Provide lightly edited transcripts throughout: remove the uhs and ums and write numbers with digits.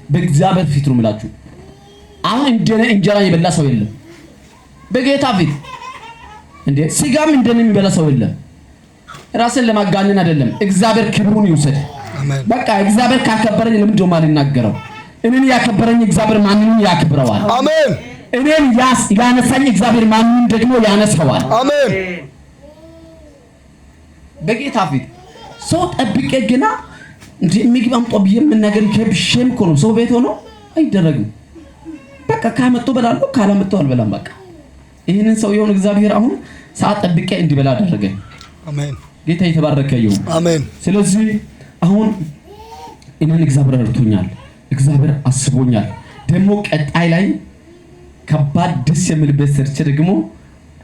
በእግዚአብሔር ፊት ነው የምላችሁ። አሁን እንደኔ እንጀራ የበላ ሰው የለም በጌታ ፊት። እንዴ ስጋም እንደኔ የሚበላ ሰው የለም። ራስን ለማጋነን አይደለም። እግዚአብሔር ክብሩን ይውሰድ። በቃ እግዚአብሔር ካከበረኝ ለምን ደማ ልናገረው? እኔን ያከበረኝ እግዚአብሔር ማንንም ያከብረዋል። አሜን። እኔን ያነሳኝ እግዚአብሔር ማንንም ደግሞ ያነሳዋል። አሜን። በጌታ ፊት ሰው ጠብቄ ግና እንዴ ምግብ አምጦ ምን ነገር ከብሽም እኮ ነው ሰው ቤት ሆኖ አይደረግም። በቃ ካመጡ በላለሁ ካላመጡ አልበላም። በቃ ይሄንን ሰው የሆነ እግዚአብሔር አሁን ሰዓት ጠብቄ እንዲበላ አደረገኝ። አሜን። ጌታ የተባረከ ይሁን። አሜን። ስለዚህ አሁን እኔን እግዚአብሔር ረድቶኛል። እግዚአብሔር አስቦኛል። ደግሞ ቀጣይ ላይ ከባድ ደስ የሚልበት ሰርቼ ደግሞ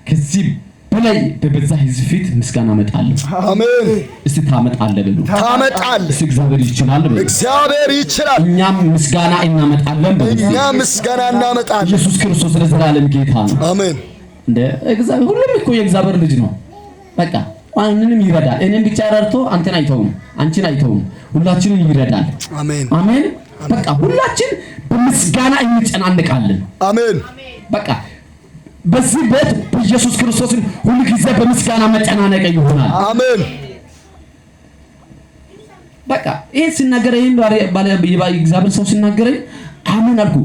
ከዚህ በላይ በበዛ ሕዝብ ፊት ምስጋና አመጣለሁ። አሜን። እስቲ ታመጣለህ በሉ። ታመጣለህ። እስቲ እግዚአብሔር ይችላል በሉ። እግዚአብሔር ይችላል። እኛም ምስጋና እናመጣለን በሉ። እኛም ምስጋና እናመጣለን። ኢየሱስ ክርስቶስ ለዘላለም ጌታ ነው። አሜን። እንደ እግዚአብሔር ሁሉም እኮ የእግዚአብሔር ልጅ ነው። በቃ ማንንም ይረዳል። እኔን ብቻ ረድቶ አንተን አይተውም፣ አንቺን አይተውም። ሁላችንን ይረዳል። አሜን አሜን። በቃ ሁላችን በምስጋና እንጨናነቃለን። አሜን። በቃ በዚህ ቤት በኢየሱስ ክርስቶስ ሁሉ ጊዜ በምስጋና መጨናነቅ ይሆናል። አሜን። በቃ ይሄ ሲናገር ይሄን ባለ እግዚአብሔር ሰው ሲናገረኝ አሜን አልኩ።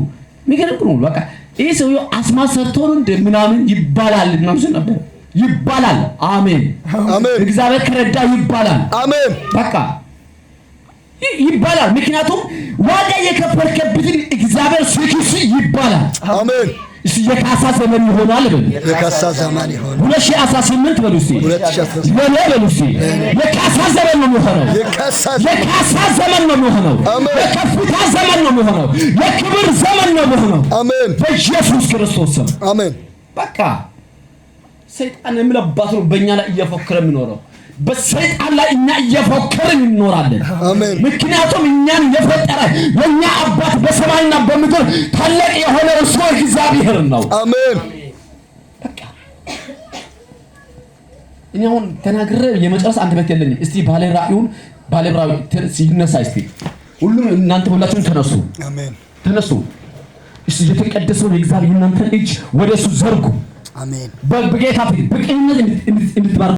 የሚገርም ነው። በቃ ይሄ ሰው አስማት ሰርቶ ነው እንደምናምን ይባላል ምናምን ነበር ይባላል። አሜን አሜን። እግዚአብሔር ከረዳ ይባላል። አሜን። በቃ ይባላል። ምክንያቱም ዋጋ የከፈልከበትን እግዚአብሔር ሲክስ ይባላል። አሜን። የካሳ ዘመን ይሆናል በሉ። የካሳ ዘመን ይሆናል 2018 በሉ እስቲ 2018 በሉ እስቲ የካሳ ዘመን ነው የሚሆነው። የካሳ ዘመን ነው የሚሆነው። የከፍታ ዘመን ነው የሚሆነው። የክብር ዘመን ነው የሚሆነው። አሜን። በኢየሱስ ክርስቶስ ስም አሜን። በቃ ሰይጣን የሚለባት ነው በእኛ ላይ እየፎከረ የሚኖረው። በሰይጣን ላይ እኛ እየፎከርን እንኖራለን። አሜን። ምክንያቱም እኛን የፈጠረ የኛ አባት በሰማይና በምድር ታላቅ የሆነ እርሱ እግዚአብሔር ነው። አሜን። በቃ እኔ አሁን ተናግሬ የመጨረስ አንደበት የለኝም። እስቲ ባለ ራእዩን ይነሳ እስቲ ሁሉም እናንተ ሁላችሁም ተነሱ። አሜን። ተነሱ። እስቲ የተቀደሰው የእግዚአብሔር እናንተ እጅ ወደሱ ዘርጉ። አሜን። በጌታ ፊት በቅንነት እንድትባርኩ